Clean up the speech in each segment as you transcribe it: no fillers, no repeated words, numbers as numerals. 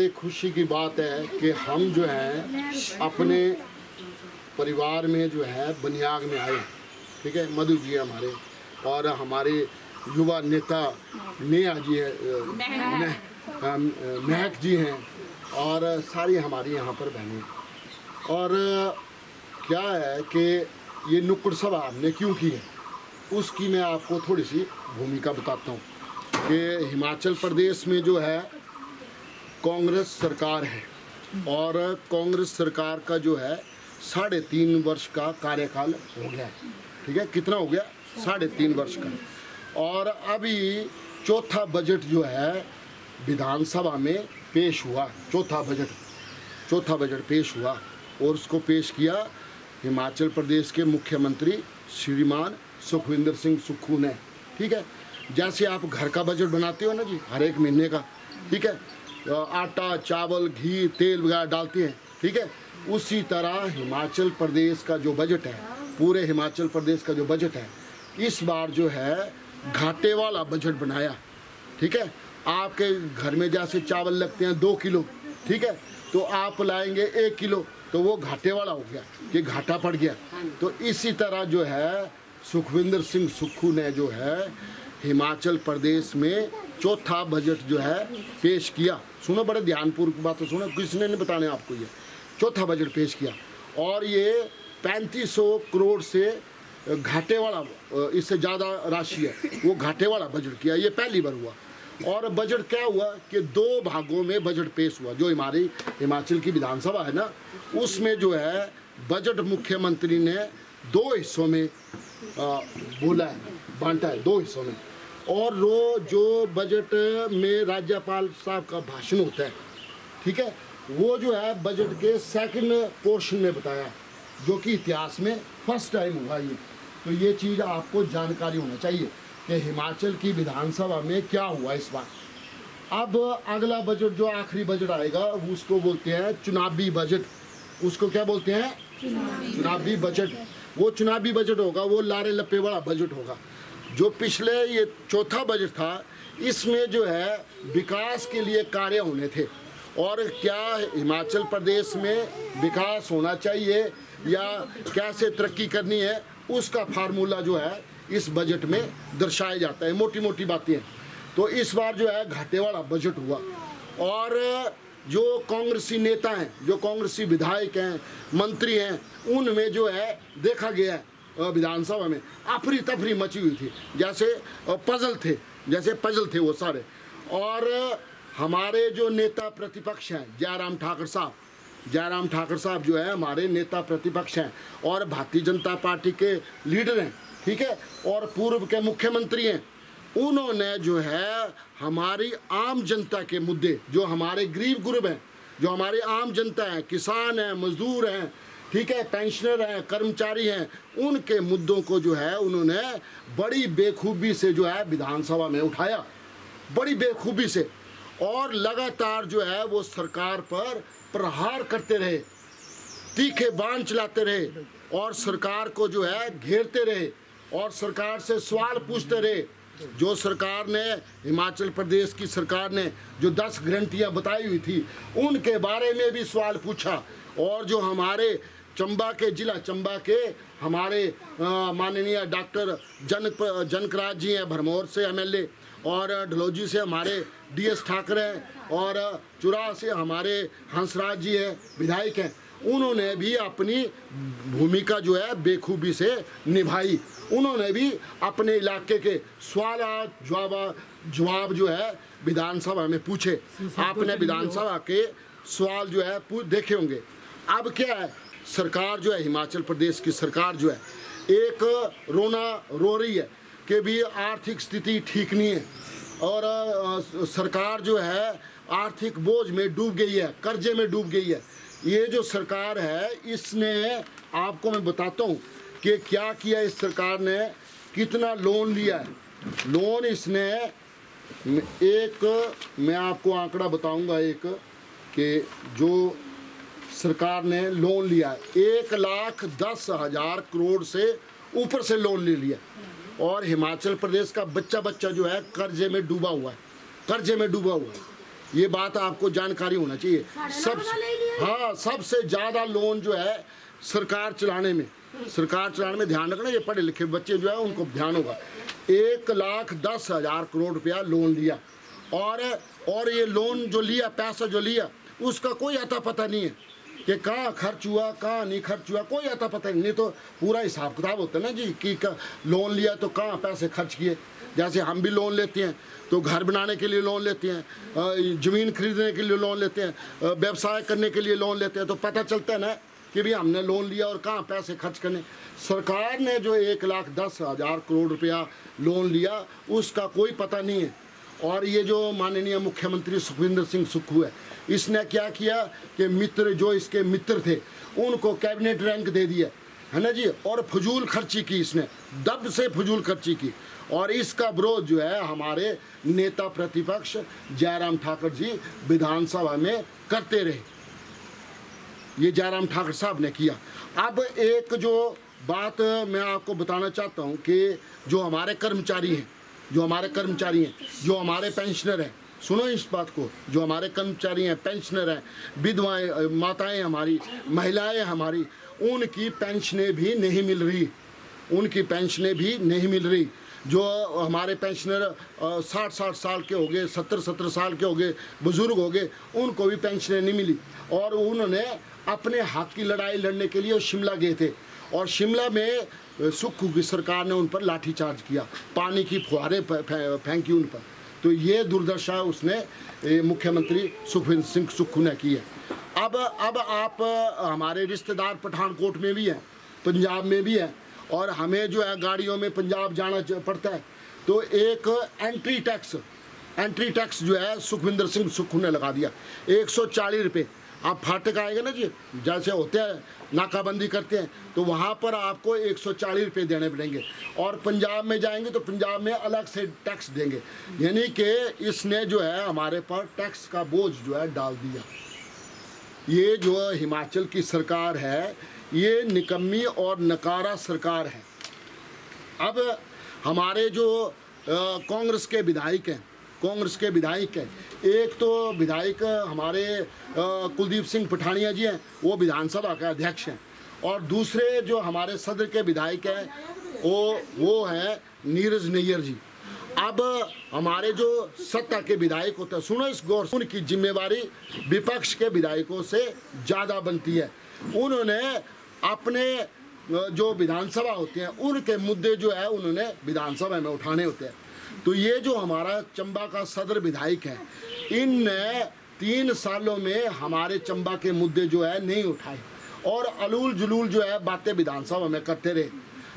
लिए खुशी की बात है कि हम जो है अपने परिवार में जो है बनियाग में आए, ठीक है। मधु जी हमारे और हमारे युवा नेता नेहा जी है, महक जी हैं और सारी हमारी यहाँ पर बहनें। और क्या है कि ये नुक्कड़ सभा हमने क्यों की है उसकी मैं आपको थोड़ी सी भूमिका बताता हूँ कि हिमाचल प्रदेश में जो है कांग्रेस सरकार है और कांग्रेस सरकार का जो है 3.5 वर्ष का कार्यकाल हो गया है, ठीक है। कितना हो गया? 3.5 वर्ष का। और अभी चौथा बजट जो है विधानसभा में पेश हुआ, चौथा बजट पेश हुआ और उसको पेश किया हिमाचल प्रदेश के मुख्यमंत्री श्रीमान सुखविंदर सिंह सुक्खू ने, ठीक है। जैसे आप घर का बजट बनाते हो ना जी, हर एक महीने का, ठीक है, आटा चावल घी तेल वगैरह डालते हैं, ठीक है। उसी तरह हिमाचल प्रदेश का जो बजट है, पूरे हिमाचल प्रदेश का जो बजट है, इस बार जो है घाटे वाला बजट बनाया, ठीक है। आपके घर में जैसे चावल लगते हैं 2 किलो, ठीक है, तो आप लाएंगे 1 किलो, तो वो घाटे वाला हो गया कि घाटा पड़ गया। तो इसी तरह जो है सुखविंदर सिंह सुक्खू ने जो है हिमाचल प्रदेश में चौथा बजट जो है पेश किया। सुनो, बड़े ध्यानपूर्वक बात सुनो, किसने नहीं बताने आपको, ये चौथा बजट पेश किया और ये 3500 करोड़ से घाटे वाला, इससे ज़्यादा राशि है, वो घाटे वाला बजट किया। ये पहली बार हुआ। और बजट क्या हुआ कि 2 भागों में बजट पेश हुआ। जो हमारी हिमाचल की विधानसभा है ना, उसमें जो है बजट मुख्यमंत्री ने 2 हिस्सों में बोला है, बांटा है 2 हिस्सों में। और वो जो बजट में राज्यपाल साहब का भाषण होता है, ठीक है, वो जो है बजट के सेकंड पोर्शन में बताया, जो कि इतिहास में फर्स्ट टाइम हुआ ये। तो ये चीज़ आपको जानकारी होना चाहिए कि हिमाचल की विधानसभा में क्या हुआ इस बार। अब अगला बजट जो आखिरी बजट आएगा उसको बोलते हैं चुनावी बजट। उसको क्या बोलते हैं? चुनावी बजट। वो चुनावी बजट होगा, वो लारे लप्पे वाला बजट होगा। जो पिछले ये चौथा बजट था, इसमें जो है विकास के लिए कार्य होने थे और क्या हिमाचल प्रदेश में विकास होना चाहिए या कैसे तरक्की करनी है, उसका फार्मूला जो है इस बजट में दर्शाया जाता है, मोटी मोटी बातें हैं। तो इस बार जो है घाटे वाला बजट हुआ और जो कांग्रेसी नेता हैं, जो कांग्रेसी विधायक हैं, मंत्री हैं, उनमें जो है देखा गया है विधानसभा में अफरी तफरी मची हुई थी, जैसे पजल थे वो सारे। और हमारे जो नेता प्रतिपक्ष हैं जयराम ठाकुर साहब जो है हमारे नेता प्रतिपक्ष हैं और भारतीय जनता पार्टी के लीडर हैं, ठीक है, और पूर्व के मुख्यमंत्री हैं। उन्होंने जो है हमारी आम जनता के मुद्दे, जो हमारे गरीब गुरब हैं, जो हमारी आम जनता है, किसान हैं, मजदूर हैं, ठीक है, पेंशनर हैं, कर्मचारी हैं, उनके मुद्दों को जो है उन्होंने बड़ी बेखूबी से जो है विधानसभा में उठाया, बड़ी बेखूबी से। और लगातार जो है वो सरकार पर प्रहार करते रहे, तीखे बाण चलाते रहे और सरकार को जो है घेरते रहे और सरकार से सवाल पूछते रहे। जो सरकार ने, हिमाचल प्रदेश की सरकार ने जो 10 गारंटियाँ बताई हुई थी, उनके बारे में भी सवाल पूछा। और जो हमारे जिला चंबा के हमारे माननीय डॉक्टर जनकराज जी हैं, भरमौर से एमएलए, और डलहौजी से हमारे डीएस ठाकरे हैं और चुरा से हमारे हंसराज जी हैं, विधायक हैं, उन्होंने भी अपनी भूमिका जो है बेखूबी से निभाई। उन्होंने भी अपने इलाके के सवाल जवाब जो है विधानसभा में पूछे। आपने विधानसभा के सवाल जो है देखे होंगे। अब क्या है, सरकार जो है, हिमाचल प्रदेश की सरकार जो है, एक रो रही है कि भी आर्थिक स्थिति ठीक नहीं है और सरकार जो है आर्थिक बोझ में डूब गई है, कर्जे में डूब गई है। ये जो सरकार है, इसने, आपको मैं बताता हूँ कि क्या किया इस सरकार ने, कितना लोन लिया है। लोन इसने मैं आपको आंकड़ा बताऊंगा एक, कि जो सरकार ने लोन लिया है 1,10,000 करोड़ से ऊपर से लोन ले लिया। और हिमाचल प्रदेश का बच्चा जो है कर्जे में डूबा हुआ है, ये बात आपको जानकारी होना चाहिए। सबसे ज़्यादा लोन जो है सरकार चलाने में ध्यान रखना, ये पढ़े लिखे बच्चे जो है उनको ध्यान होगा। 1,10,000 करोड़ रुपया लोन लिया, और ये लोन जो लिया, पैसा जो लिया, उसका कोई अता पता नहीं है कि कहाँ खर्च हुआ कहाँ नहीं खर्च हुआ, कोई अता पता नहीं तो पूरा हिसाब किताब होता है ना जी कि लोन लिया तो कहाँ पैसे खर्च किए। जैसे हम भी लोन लेते हैं तो घर बनाने के लिए लोन लेते हैं, ज़मीन खरीदने के लिए लोन लेते हैं, व्यवसाय करने के लिए लोन लेते हैं, तो पता चलता है ना कि भी हमने लोन लिया और कहाँ पैसे खर्च करने। सरकार ने जो 1,10,000 करोड़ रुपया लोन लिया उसका कोई पता नहीं है। और ये जो माननीय मुख्यमंत्री सुखविंदर सिंह सुक्खू है, इसने क्या किया कि मित्र जो इसके मित्र थे उनको कैबिनेट रैंक दे दिया है ना जी, और फजूल खर्ची की, इसने दब से फजूल खर्ची की। और इसका विरोध जो है हमारे नेता प्रतिपक्ष जयराम ठाकुर जी विधानसभा में करते रहे, ये जयराम ठाकुर साहब ने किया। अब एक जो बात मैं आपको बताना चाहता हूँ कि जो हमारे कर्मचारी हैं, जो हमारे पेंशनर हैं, सुनो इस बात को, जो हमारे कर्मचारी हैं, पेंशनर हैं, विधवाएं, माताएं हमारी, महिलाएं हमारी, उनकी पेंशनें भी नहीं मिल रही। जो हमारे पेंशनर 60 साल के हो गए, 70 साल के हो गए, बुजुर्ग हो गए, उनको भी पेंशनें नहीं मिली। और उन्होंने अपने हक की लड़ाई लड़ने के लिए शिमला गए थे, और शिमला में सुक्खू की सरकार ने उन पर लाठीचार्ज किया, पानी की फुहारें फेंकी उन पर। तो ये दुर्दशा उसने मुख्यमंत्री सुखविंदर सिंह सुक्खू ने की है। अब आप हमारे रिश्तेदार पठानकोट में भी हैं, पंजाब में भी है, और हमें जो है गाड़ियों में पंजाब जाना पड़ता है, तो एक एंट्री टैक्स जो है सुखविंदर सिंह सुक्खू ने लगा दिया 140 रुपये। आप फाटक आएगा ना जी, जैसे होते हैं नाकाबंदी करते हैं, तो वहाँ पर आपको 140 रुपये देने पड़ेंगे, और पंजाब में जाएंगे तो पंजाब में अलग से टैक्स देंगे। यानी कि इसने जो है हमारे पर टैक्स का बोझ जो है डाल दिया। ये जो हिमाचल की सरकार है, ये निकम्मी और नकारा सरकार है। अब हमारे जो कांग्रेस के विधायक हैं, एक तो विधायक हमारे कुलदीप सिंह पठानिया जी हैं, वो विधानसभा के अध्यक्ष हैं, और दूसरे जो हमारे सदर के विधायक हैं वो हैं नीरज नैयर जी। अब हमारे जो सत्ता के विधायक होते हैं, सुनो इस गौर, उनकी जिम्मेवारी विपक्ष के विधायकों से ज़्यादा बनती है। उन्होंने अपने जो विधानसभा होते हैं उनके मुद्दे जो है उन्होंने विधानसभा में उठाने होते हैं। तो ये जो हमारा चंबा का सदर विधायक है, इनने 3 सालों में हमारे चंबा के मुद्दे जो है नहीं उठाए, और अलूल जुलूल जो है बातें विधानसभा में करते रहे।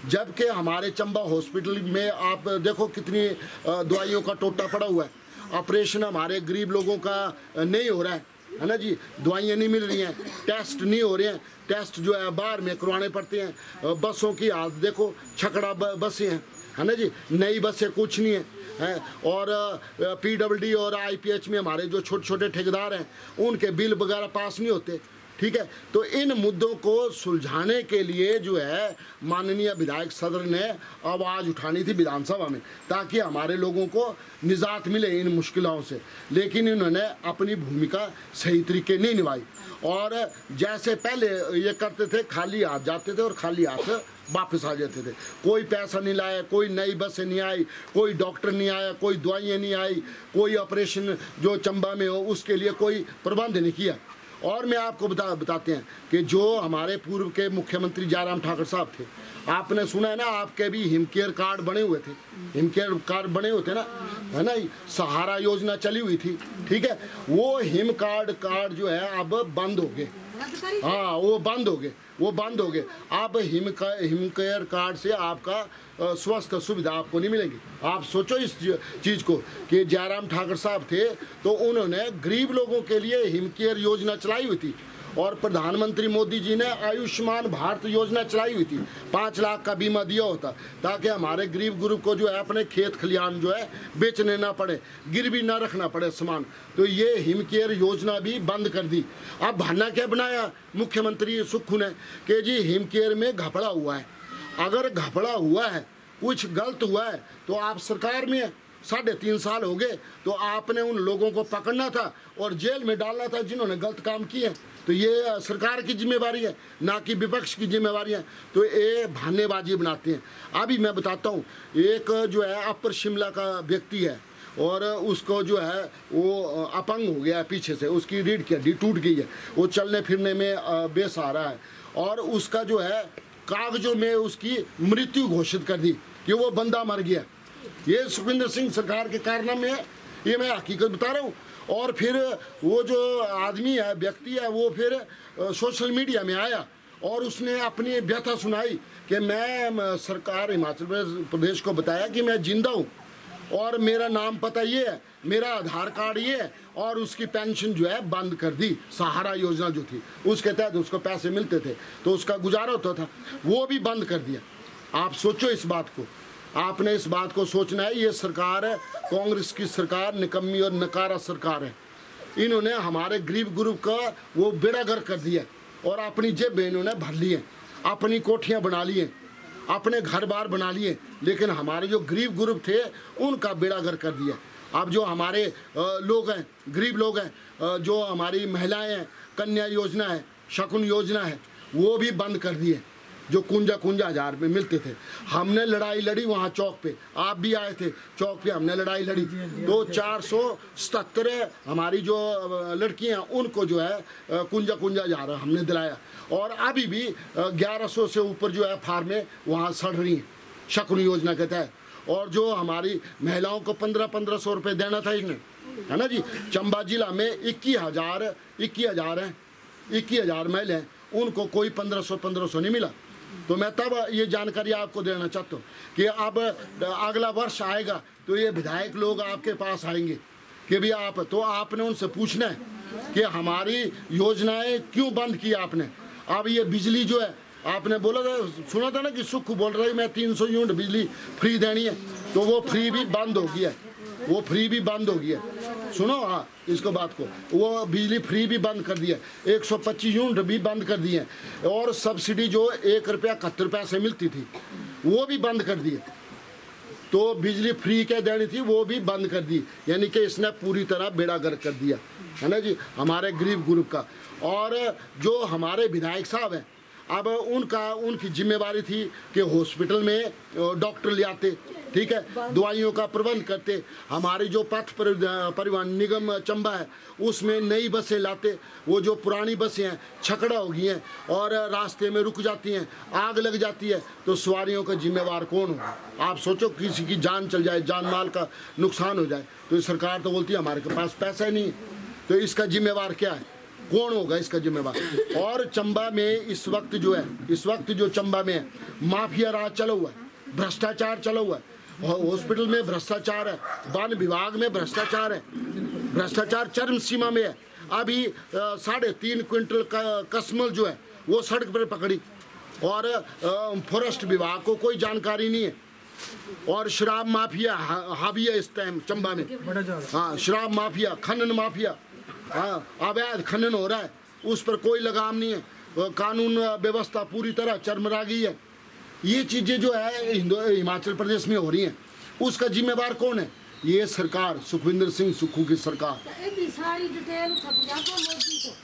जबकि हमारे चंबा हॉस्पिटल में आप देखो कितनी दवाइयों का टोटा पड़ा हुआ है, ऑपरेशन हमारे गरीब लोगों का नहीं हो रहा है ना जी, दवाइयाँ नहीं मिल रही हैं, टेस्ट नहीं हो रहे हैं, टेस्ट जो है बाहर में करवाने पड़ते हैं। बसों की हालत देखो, छकड़ा बसें हैं, है ना जी, नई बसें कुछ नहीं है, और PWD और IPH में हमारे जो छोटे छोटे ठेकेदार हैं उनके बिल वगैरह पास नहीं होते। ठीक है, तो इन मुद्दों को सुलझाने के लिए जो है माननीय विधायक सदर ने आवाज़ उठानी थी विधानसभा में, ताकि हमारे लोगों को निजात मिले इन मुश्किलों से। लेकिन इन्होंने अपनी भूमिका सही तरीके नहीं निभाई, और जैसे पहले ये करते थे, खाली हाथ जाते थे और खाली हाथ वापस आ जाते थे। कोई पैसा नहीं लाया, कोई नई बसें नहीं आई, कोई डॉक्टर नहीं आया, कोई दवाइयाँ नहीं आई, कोई ऑपरेशन जो चंबा में हो उसके लिए कोई प्रबंध नहीं किया। और मैं आपको बताते हैं कि जो हमारे पूर्व के मुख्यमंत्री जयराम ठाकुर साहब थे, आपने सुना है ना, आपके भी हिमकेयर कार्ड बने हुए थे, ना, है ना, सहारा योजना चली हुई थी। ठीक है, वो हिम कार्ड जो है अब बंद हो गए। हाँ, वो बंद हो गए। अब हिमकेयर कार्ड से आपका स्वास्थ्य सुविधा आपको नहीं मिलेगी। आप सोचो इस चीज़ को कि जयराम ठाकुर साहब थे तो उन्होंने गरीब लोगों के लिए हिमकेयर योजना चलाई हुई थी, और प्रधानमंत्री मोदी जी ने आयुष्मान भारत योजना चलाई हुई थी। 5 लाख का बीमा दिया होता, ताकि हमारे गरीब ग्रुप को जो है अपने खेत खलियान जो है बेचने ना पड़े, गिरवी ना रखना पड़े सामान। तो ये हिमकेयर योजना भी बंद कर दी। अब बहाना क्या बनाया मुख्यमंत्री सुक्खू ने कि जी हिमकेयर में घपला हुआ है। अगर घपला हुआ है, कुछ गलत हुआ है, तो आप सरकार में है, 3.5 साल हो गए, तो आपने उन लोगों को पकड़ना था और जेल में डालना था जिन्होंने गलत काम किए। तो ये सरकार की जिम्मेवारी है, ना कि विपक्ष की जिम्मेवारी है। तो ये बहानेबाजी बनाते हैं। अभी मैं बताता हूँ, एक जो है अपर शिमला का व्यक्ति है और उसको जो है वो अपंग हो गया है पीछे से, उसकी रीढ़ की हड्डी टूट गई है, वो चलने फिरने में बेसहारा है और उसका जो है कागजों में उसकी मृत्यु घोषित कर दी कि वो बंदा मर गया। ये सुखविंदर सिंह सरकार के कारनामे है, ये मैं हकीकत बता रहा हूँ। और फिर वो जो आदमी है, व्यक्ति है, वो फिर सोशल मीडिया में आया और उसने अपनी व्यथा सुनाई कि मैं सरकार हिमाचल प्रदेश को बताया कि मैं जिंदा हूँ और मेरा नाम पता ये है, मेरा आधार कार्ड ये है, और उसकी पेंशन जो है बंद कर दी। सहारा योजना जो थी उसके तहत उसको पैसे मिलते थे तो उसका गुजारा होता था, वो भी बंद कर दिया। आप सोचो इस बात को, आपने इस बात को सोचना है। ये सरकार है, कांग्रेस की सरकार निकम्मी और नकारा सरकार है। इन्होंने हमारे गरीब ग्रुप का वो बेड़ा गर्क कर दिया और अपनी जेब इन्होंने भर ली है, अपनी कोठियाँ बना ली हैं, अपने घर बार बना लिए, लेकिन हमारे जो गरीब ग्रुप थे उनका बेड़ा गर्क कर दिया। अब जो हमारे लोग हैं, गरीब लोग हैं, जो हमारी महिलाएं हैं, कन्या योजना है, शकुन योजना है, वो भी बंद कर दिए, जो कुंजा हज़ार में मिलते थे। हमने लड़ाई लड़ी वहाँ चौक पे, आप भी आए थे चौक पे, हमने लड़ाई लड़ी। तो 477 हमारी जो लड़कियाँ उनको जो है कुंजा हज़ार हमने दिलाया और अभी भी 1100 से ऊपर जो है फार्में वहाँ सड़ रही हैं शकुन योजना के तहत। और जो हमारी महिलाओं को 1500 रुपये देना था इसने, है ना जी। चंबा जिला में 21,000 हैं, 21,000 महिला हैं, उनको कोई 1500 नहीं मिला। तो मैं तब ये जानकारी आपको देना चाहता हूँ कि अब अगला वर्ष आएगा तो ये विधायक लोग आपके पास आएंगे कि भी आप, तो आपने उनसे पूछना है कि हमारी योजनाएं क्यों बंद की आपने। अब ये बिजली जो है, आपने बोला था, सुना था ना कि सुख बोल रहा है मैं 300 यूनिट बिजली फ्री देनी है, तो वो फ्री भी बंद हो गया है, वो फ्री भी बंद हो गया। सुनो हाँ इसको बात को, वो बिजली फ्री भी बंद कर दिया, 125 यूनिट भी बंद कर दिए और सब्सिडी जो 1 रुपया 71 पैसे मिलती थी वो भी बंद कर दी। तो बिजली फ्री क्या देनी थी वो भी बंद कर दी, यानी कि इसने पूरी तरह बेड़ा गर्क कर दिया, है ना जी, हमारे गरीब ग्रुप का। और जो हमारे विधायक साहब हैं, अब उनकी जिम्मेवारी थी कि हॉस्पिटल में डॉक्टर ले आते, ठीक है, दवाइयों का प्रबंध करते। हमारी जो पथ परिवहन निगम चंबा है उसमें नई बसें लाते। वो जो पुरानी बसें हैं छकड़ा हो गई हैं और रास्ते में रुक जाती हैं, आग लग जाती है, तो सवारियों का जिम्मेवार कौन होगा। आप सोचो किसी की जान चल जाए, जान माल का नुकसान हो जाए, तो सरकार तो बोलती है हमारे पास पैसा ही नहीं है, तो इसका जिम्मेवार क्या है, कौन होगा इसका जिम्मेवार। और चंबा में इस वक्त जो चंबा में है माफिया राज चला हुआ है, भ्रष्टाचार चला हुआ है, हॉस्पिटल में भ्रष्टाचार है, वन विभाग में भ्रष्टाचार है, भ्रष्टाचार चरम सीमा में है। अभी 3.5 क्विंटल कसमल जो है वो सड़क पर पकड़ी और फॉरेस्ट विभाग को कोई जानकारी नहीं है। और शराब माफिया हावी है इस टाइम चंबा में, हाँ शराब माफिया, खनन माफिया, हाँ अवैध खनन हो रहा है, उस पर कोई लगाम नहीं है, कानून व्यवस्था पूरी तरह चरमरा गई है। ये चीज़ें जो है हिमाचल प्रदेश में हो रही हैं, उसका जिम्मेवार कौन है, ये सरकार, सुखविंदर सिंह सुक्खू की सरकार।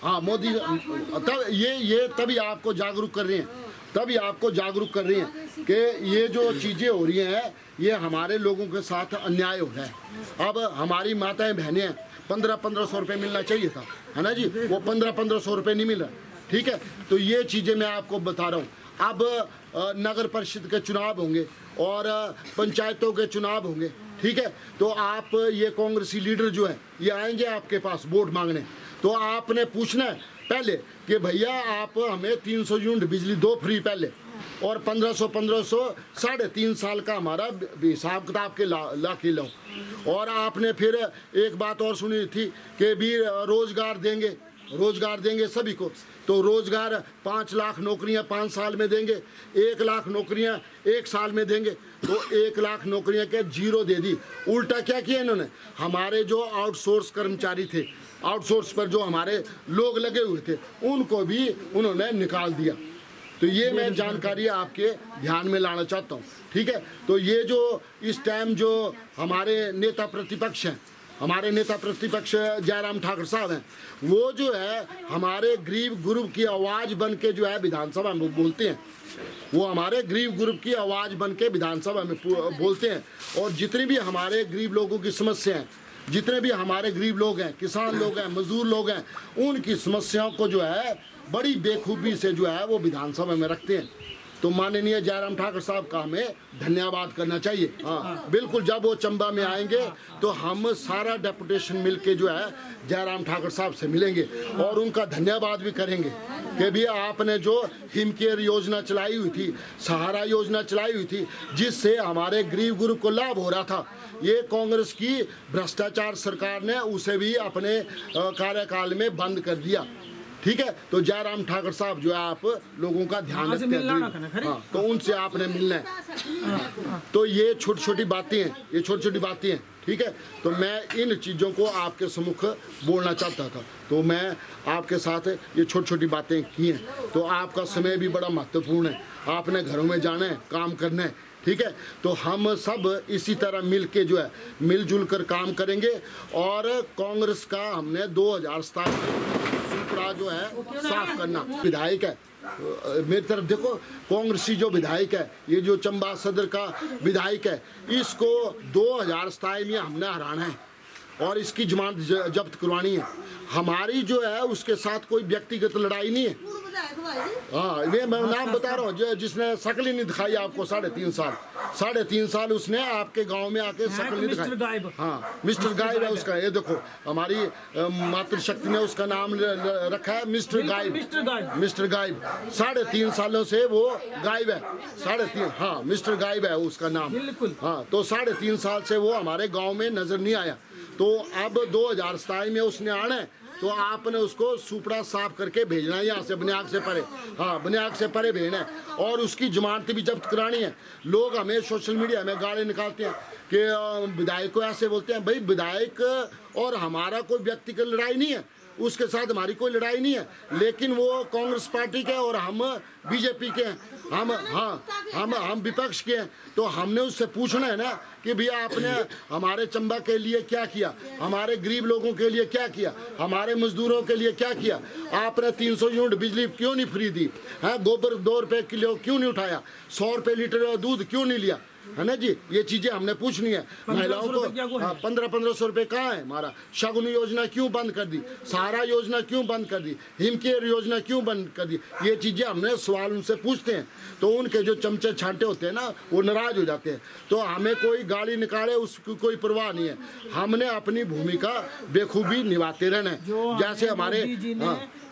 हाँ मोदी, तब ये तभी आपको जागरूक कर रहे हैं, कि ये जो चीज़ें हो रही हैं ये हमारे लोगों के साथ अन्याय हो रहा है। अब हमारी माताएं बहनें हैं, 1500 रुपये मिलना चाहिए था, है ना जी, वो 1500 रुपये नहीं मिल रहा, ठीक है। तो ये चीज़ें मैं आपको बता रहा हूँ। अब नगर परिषद के चुनाव होंगे और पंचायतों के चुनाव होंगे, ठीक है, तो आप ये कांग्रेसी लीडर जो है ये आएंगे आपके पास वोट मांगने, तो आपने पूछना है पहले कि भैया आप हमें 300 यूनिट बिजली दो फ्री पहले, और 1500 3.5 साल का हमारा हिसाब किताब के ला के लो। और आपने फिर एक बात और सुनी थी कि भी रोजगार देंगे सभी को, तो रोजगार 5 लाख नौकरियां 5 साल में देंगे, 1 लाख नौकरियां 1 साल में देंगे, तो 1 लाख नौकरियां के 0 दे दी। उल्टा क्या किया इन्होंने, हमारे जो आउटसोर्स कर्मचारी थे, आउटसोर्स पर जो हमारे लोग लगे हुए थे, उनको भी उन्होंने निकाल दिया। तो ये मैं जानकारी आपके ध्यान में लाना चाहता हूँ, ठीक है। तो ये जो इस टाइम जो हमारे नेता प्रतिपक्ष हैं, हमारे नेता प्रतिपक्ष जयराम ठाकुर साहब हैं, वो जो है हमारे गरीब ग्रुप की आवाज़ बन के जो है विधानसभा में बोलते हैं। वो हमारे गरीब ग्रुप की आवाज़ बन के विधानसभा में बोलते हैं। और जितनी भी हमारे गरीब लोगों की समस्या हैं, जितने भी हमारे गरीब लोग हैं, किसान लोग हैं, मजदूर लोग हैं, उनकी समस्याओं को जो है बड़ी बेखूबी से जो है वो विधानसभा में रखते हैं। तो माननीय जयराम ठाकुर साहब का हमें धन्यवाद करना चाहिए। हाँ बिल्कुल, जब वो चंबा में आएंगे तो हम सारा डेपुटेशन मिलके जो है जयराम ठाकुर साहब से मिलेंगे और उनका धन्यवाद भी करेंगे कि भी आपने जो हिमकेयर योजना चलाई हुई थी, सहारा योजना चलाई हुई थी, जिससे हमारे गरीब ग्रुप को लाभ हो रहा था, ये कांग्रेस की भ्रष्टाचार सरकार ने उसे भी अपने कार्यकाल में बंद कर दिया, ठीक है। तो जयराम ठाकुर साहब जो है आप लोगों का ध्यान रखते हैं, हाँ, तो उनसे आपने मिलना है। तो ये छोटी छोटी बातें हैं, ये छोटी छोटी बातें हैं, ठीक है। तो मैं इन चीज़ों को आपके सम्मुख बोलना चाहता था, तो मैं आपके साथ ये छोटी छोटी बातें की हैं। तो आपका समय भी बड़ा महत्वपूर्ण है, आपने घरों में जाना है, काम करना है, ठीक है। तो हम सब इसी तरह मिल के जो है मिलजुल कर काम करेंगे। और कांग्रेस का हमने 2027 सुपड़ा जो है साफ करना। विधायक है मेरी तरफ देखो, कांग्रेसी जो विधायक है, ये जो चंबा सदर का विधायक है, इसको 2027 में हमने हराना है और इसकी जमानत जब्त करवानी है। हमारी जो है उसके साथ कोई व्यक्तिगत लड़ाई नहीं है। हाँ, ये मैं नाम बता रहा हूँ, जिसने शक्ल ही नहीं दिखाई आपको 3.5 साल उसने आपके गांव में आके शक्ल नहीं दिखाई। हाँ, मिस्टर गायब है उसका। ये देखो हमारी मातृशक्ति ने उसका नाम रखा है मिस्टर गायब। मिस्टर गायब 3.5 सालों से वो गायब है। 3.5, हाँ, मिस्टर गायब है उसका नाम। हाँ, तो 3.5 साल से वो हमारे गाँव में नजर नहीं आया। तो अब 2027 में उसने आना है, तो आपने उसको सुपड़ा साफ करके भेजना है यहाँ से, बुनियाद से परे। हाँ, बुनियाद से परे भेजना है और उसकी जमानत भी जब्त करानी है। लोग हमें सोशल मीडिया में गाली निकालते हैं कि विधायक को ऐसे बोलते हैं। भाई, विधायक और हमारा कोई व्यक्तिगत लड़ाई नहीं है, उसके साथ हमारी कोई लड़ाई नहीं है, लेकिन वो कांग्रेस पार्टी के और हम बीजेपी के हैं, हम विपक्ष के हैं। तो हमने उससे पूछना है ना कि भैया आपने हमारे चंबा के लिए क्या किया, हमारे गरीब लोगों के लिए क्या किया, हमारे मजदूरों के लिए क्या किया। आपने 300 यूनिट बिजली क्यों नहीं फ्री दी है, गोबर 2 रुपये किलो क्यों नहीं उठाया, 100 रुपये लीटर दूध क्यों नहीं लिया, है ना जी। ये चीजें हमने पूछनी है महिलाओं को। 1500 रुपये कहाँ है हमारा, शगुन योजना क्यों बंद कर दी, सहारा योजना क्यों बंद कर दी, हिमकेयर योजना क्यों बंद कर दी। ये चीजें हमने सवाल उनसे पूछते हैं, तो उनके जो चमचे छांटे होते हैं ना, वो नाराज हो जाते हैं। तो हमें कोई गाली निकाले उसकी कोई परवाह नहीं है, हमने अपनी भूमिका बेखूबी निभाते रहना है। जैसे हमारे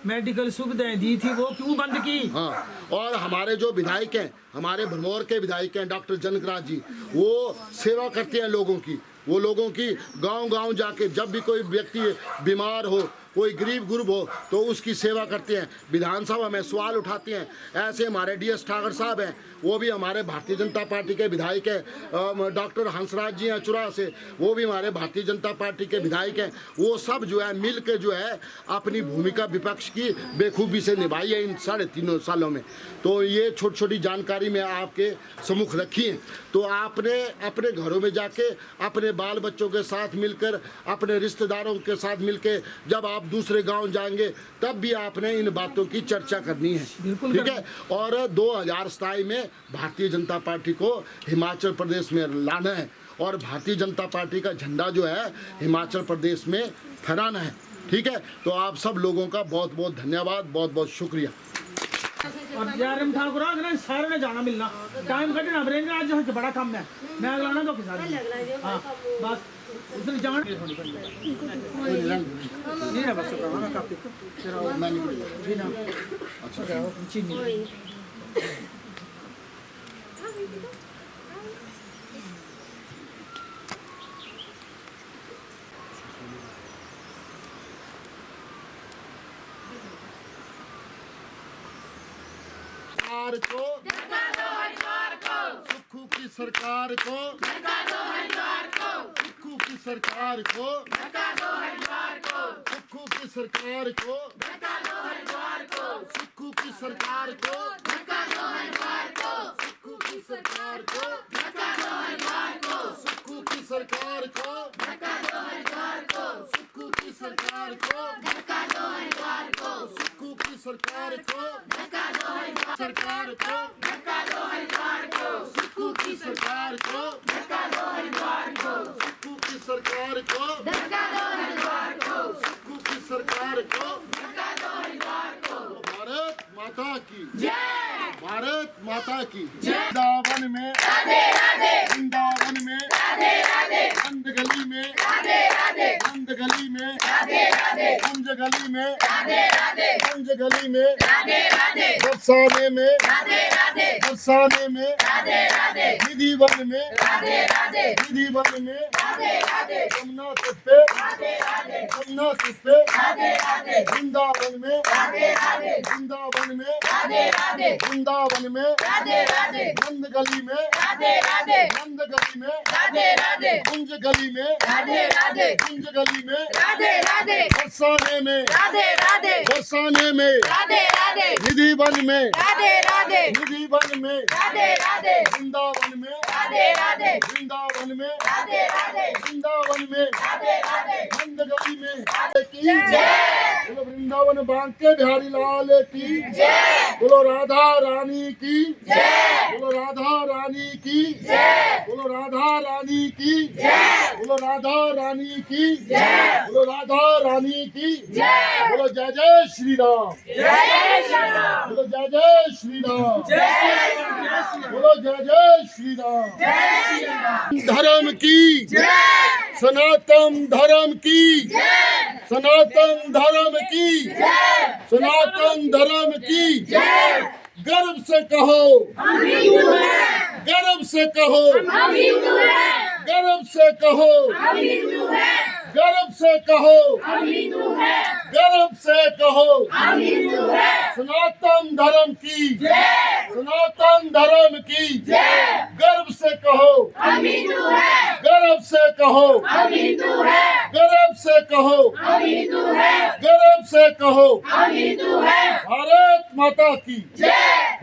मेडिकल सुविधाएं दी थी वो क्यों बंद की। हाँ, और हमारे जो विधायक हैं, हमारे भरमौर के विधायक हैं डॉक्टर जनकराज जी, वो सेवा करते हैं लोगों की। वो लोगों की गांव-गांव जाके जब भी कोई व्यक्ति बीमार हो, कोई गरीब गुरब हो, तो उसकी सेवा करते हैं, विधानसभा में सवाल उठाते हैं। ऐसे हमारे DS ठाकुर साहब हैं, वो भी हमारे भारतीय जनता पार्टी के विधायक हैं। डॉक्टर हंसराज जी हैं चुरा से, वो भी हमारे भारतीय जनता पार्टी के विधायक हैं। वो सब जो है मिल के जो है अपनी भूमिका विपक्ष की बेखूबी से निभाई है इन 3.5 सालों में। तो ये छोटी छोटी जानकारी में आपके सम्मुख रखी है। तो आपने अपने घरों में जाके अपने बाल बच्चों के साथ मिलकर, अपने रिश्तेदारों के साथ मिलकर जब आप दूसरे गांव जाएंगे तब भी आपने इन बातों की चर्चा करनी है, ठीक है। और 2027 में भारतीय जनता पार्टी को हिमाचल प्रदेश में लाना है और भारतीय जनता पार्टी का झंडा जो है हिमाचल प्रदेश में फहराना है, ठीक है। तो आप सब लोगों का बहुत बहुत धन्यवाद, बहुत बहुत शुक्रिया। और जयराम ठाकुर सारे ने जाना मिलना टाइम कटे ना ब्रेन आज जो बड़ा काम है मैं अगला तो किसान। हाँ, बस उसने जान नहीं है बस ना काफी जी ना। अच्छा चीनी सुक्खू की सरकार को, सुक्खू की सरकार को, सुक्खू की सरकार को, सुक्खू की सरकार को सरकार को धक्का दो हरिद्वार को, सुक्खू की सरकार को धक्का दो हरिद्वार को, सुक्खू की सरकार को धक्का दो हरिद्वार को, सुक्खू की सरकार को धक्का दो हरिद्वार सरकार को धक्का दो हरिद्वार को, सुक्खू की सरकार को धक्का दो हरिद्वार को, सुक्खू की सरकार को धक्का दो हरिद्वार को, सुक्खू की सरकार को धक्का दो हरिद्वार को। भारत माता की जय, भारत माता की जय। वृंदावन में राधे राधे, वृंदावन में राधे राधे, बंद गली में राधे राधे, बंद गली में राधे राधे, कुंज गली में राधे राधे, कुंज गली में राधे राधे, बरसाने में राधे राधे, बरसाने में राधे राधे, निधि वन में राधे राधे, निधि वन में राधे राधे, यमुना तट पे राधे राधे, यमुना तट पे राधे राधे, वृंदावन में राधे राधे, वृंदावन में राधे राधे, वृंदावन में राधे राधे, बंद गली में राधे राधे, बंद गली में राधे राधे, कुंज गली में राधे राधे, कुंज गली में राधे राधे, बरसाने में राधे राधे, बरसाने में राधे राधे, निधि वन में राधे राधे, निधि वन में राधे राधे, वृंदावन में राधे राधे, वृंदावन में राधे राधे, वृंदावन में राधे राधे, बंद गली में राधे की जय। बोलो वृंदावन बांके बिहारी लाल की जय, बोलो राधा रानी की जय, बोलो राधा रानी की जय, बोलो राधा रानी की जय, बोलो राधा रानी की जय, बोलो राधा रानी की जय, बोलो जय जय श्री राम, जय श्री राम, बोलो जय जय श्री राम, जय, बोलो जय जय श्री राम, जय श्री राम। धर्म की जय, सनातन धर्म की जय, सनातन धर्म की जय, सनातन धर्म की जय। गर्व से कहो हम हिंदू हैं, गर्व से कहो हम हिंदू हैं, गर्व से कहो हम हिंदू हैं, गर्व से कहो हम हिंदू हैं, गर्व से कहो हम हिंदू हैं। सनातन धर्म की जय, सनातन धर्म की जय। गर्व से कहो हम हिंदू हैं, गर्व से कहो हम हिंदू हैं, गर्व से कहो हम हिंदू हैं, गर्व से कहो हम हिंदू हैं। भारत माता की जय,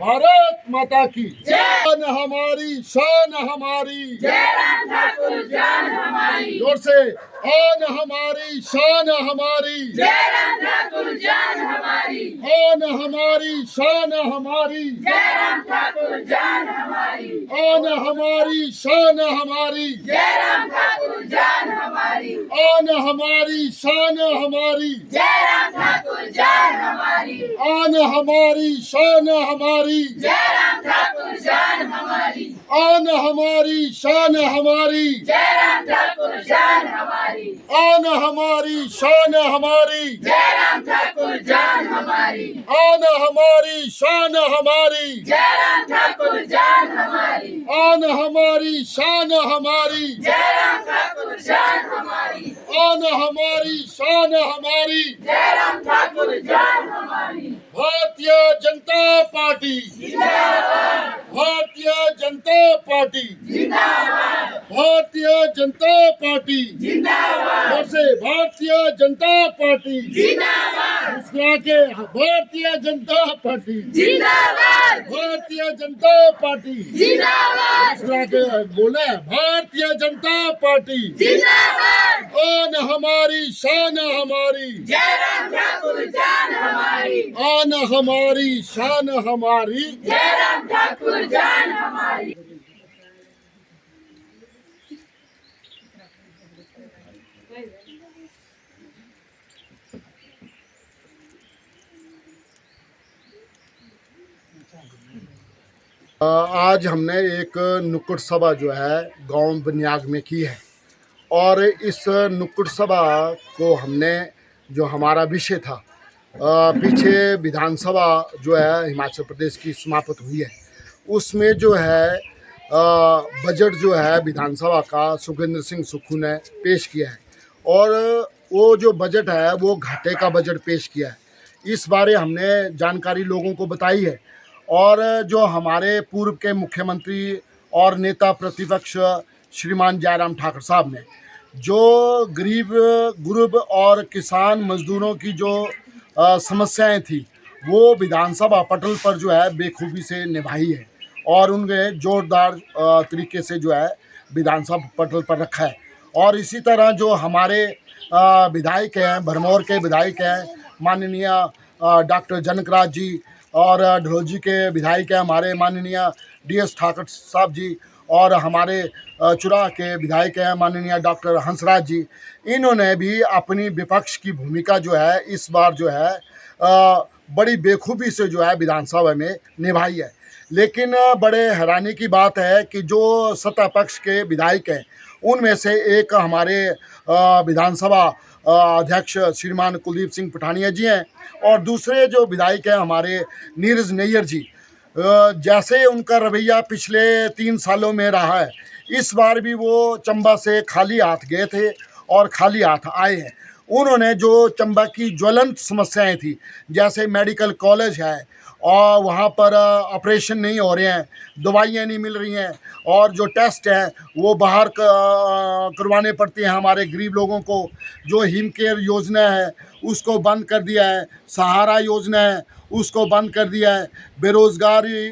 भारत माता की जय। शान हमारी, शान हमारी, जय राम ठाकुर जान हमारी, जोर से आन हमारी, शान हमारी, जय राम ठाकुर जान हमारी, आन हमारी, शान हमारी, जय राम ठाकुर जान हमारी, आन हमारी, शान हमारी, जय राम ठाकुर जान हमारी, आन हमारी, शान हमारी, जय राम ठाकुर जान हमारी, आन हमारी, शान हमारी, जय राम ठाकुर जान हमारी, आन हमारी, शान हमारी, जय राम ठाकुर जान हमारी, आन हमारी, शान हमारी, जय राम ठाकुर जान हमारी, आन हमारी, शान हमारी, जय राम ठाकुर जान हमारी, आन हमारी, शान हमारी, जय राम ठाकुर जान हमारी, आन हमारी, शान हमारी, जय राम ठाकुर जान हमारी। भारतीय जनता पार्टी जिंदाबाद, भारतीय जनता पार्टी जिंदाबाद, भारतीय जनता पार्टी जिंदाबाद, और से भारतीय जनता पार्टी जिंदाबाद, मुस्कुरा के भारतीय जनता पार्टी जिंदाबाद, भारतीय जनता पार्टी जिंदाबाद, मुस्कुरा के बोले भारतीय जनता पार्टी जिंदाबाद, आन हमारी, शान हमारी, जय राम ठाकुर जान हमारी, आन हमारी, शान हमारी, जय राम ठाकुर जान हमारी। आज हमने एक नुक्कड़ सभा जो है गांव बनियाग में की है, और इस नुक्कड़ सभा को हमने जो हमारा विषय था, पीछे विधानसभा जो है हिमाचल प्रदेश की समाप्त हुई है, उसमें जो है बजट जो है विधानसभा का सुखविंदर सिंह सुक्खू ने पेश किया है, और वो जो बजट है वो घाटे का बजट पेश किया है। इस बारे हमने जानकारी लोगों को बताई है, और जो हमारे पूर्व के मुख्यमंत्री और नेता प्रतिपक्ष श्रीमान जयराम ठाकुर साहब ने जो गरीब गुरब और किसान मजदूरों की जो समस्याएं थी वो विधानसभा पटल पर जो है बेखूबी से निभाई है, और उनके जोरदार तरीके से जो है विधानसभा पटल पर रखा है। और इसी तरह जो हमारे विधायक हैं, भरमौर के विधायक हैं माननीय डॉक्टर जनकराज जी, और ढलोजी के विधायक हैं हमारे माननीय DS ठाकुर साहब जी, और हमारे चुरा के विधायक हैं माननीय डॉक्टर हंसराज जी। इन्होंने भी अपनी विपक्ष की भूमिका जो है इस बार जो है बड़ी बेखूबी से जो है विधानसभा में निभाई है। लेकिन बड़े हैरानी की बात है कि जो सत्ता पक्ष के विधायक हैं उनमें से एक हमारे विधानसभा अध्यक्ष श्रीमान कुलदीप सिंह पठानिया जी हैं, और दूसरे जो विधायक हैं हमारे नीरज नैयर जी। जैसे उनका रवैया पिछले 3 सालों में रहा है, इस बार भी वो चंबा से खाली हाथ गए थे और खाली हाथ आए हैं। उन्होंने जो चंबा की ज्वलंत समस्याएं थी, जैसे मेडिकल कॉलेज है और वहाँ पर ऑपरेशन नहीं हो रहे हैं, दवाइयाँ नहीं मिल रही हैं, और जो टेस्ट हैं वो बाहर करवाने पड़ते हैं हमारे गरीब लोगों को। जो हिम केयर योजना है उसको बंद कर दिया है, सहारा योजना है उसको बंद कर दिया है। बेरोज़गारी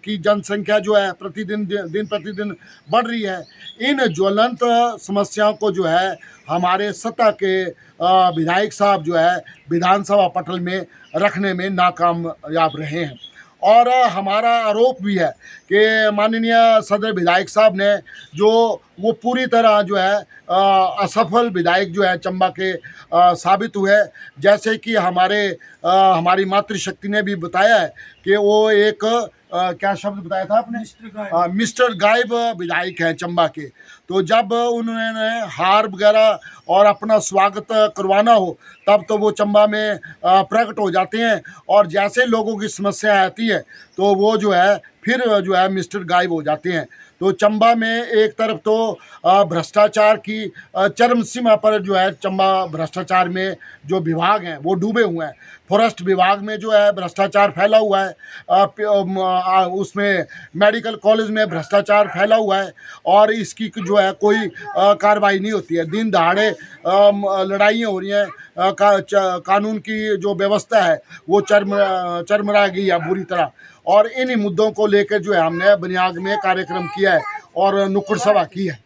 की जनसंख्या जो है दिन प्रतिदिन बढ़ रही है। इन ज्वलंत समस्याओं को जो है हमारे सत्ता के विधायक साहब जो है विधानसभा पटल में रखने में नाकामयाब रहे हैं। और हमारा आरोप भी है कि माननीय सदर विधायक साहब ने जो वो पूरी तरह जो है असफल विधायक जो है चंबा के साबित हुए। जैसे कि हमारी मातृशक्ति ने भी बताया है कि वो एक क्या शब्द बताया था आपने, मिस्टर गायब विधायक हैं चंबा के। तो जब उन्होंने हार वगैरह और अपना स्वागत करवाना हो तब तो वो चंबा में प्रकट हो जाते हैं, और जैसे लोगों की समस्या आती है तो वो जो है फिर जो है मिस्टर गायब हो जाते हैं। तो चंबा में एक तरफ तो भ्रष्टाचार की चरम सीमा पर जो है चंबा भ्रष्टाचार में जो विभाग हैं वो डूबे हुए हैं। फॉरेस्ट विभाग में जो है भ्रष्टाचार फैला हुआ है, उसमें मेडिकल कॉलेज में भ्रष्टाचार फैला हुआ है, और इसकी जो है कोई कार्रवाई नहीं होती है। दिन दहाड़े लड़ाइयाँ हो रही हैं, कानून की जो व्यवस्था है वो चरमरा गई है बुरी तरह। और इन्हीं मुद्दों को लेकर जो है हमने बनियाग में कार्यक्रम किया है और नुक्कड़ सभा की है।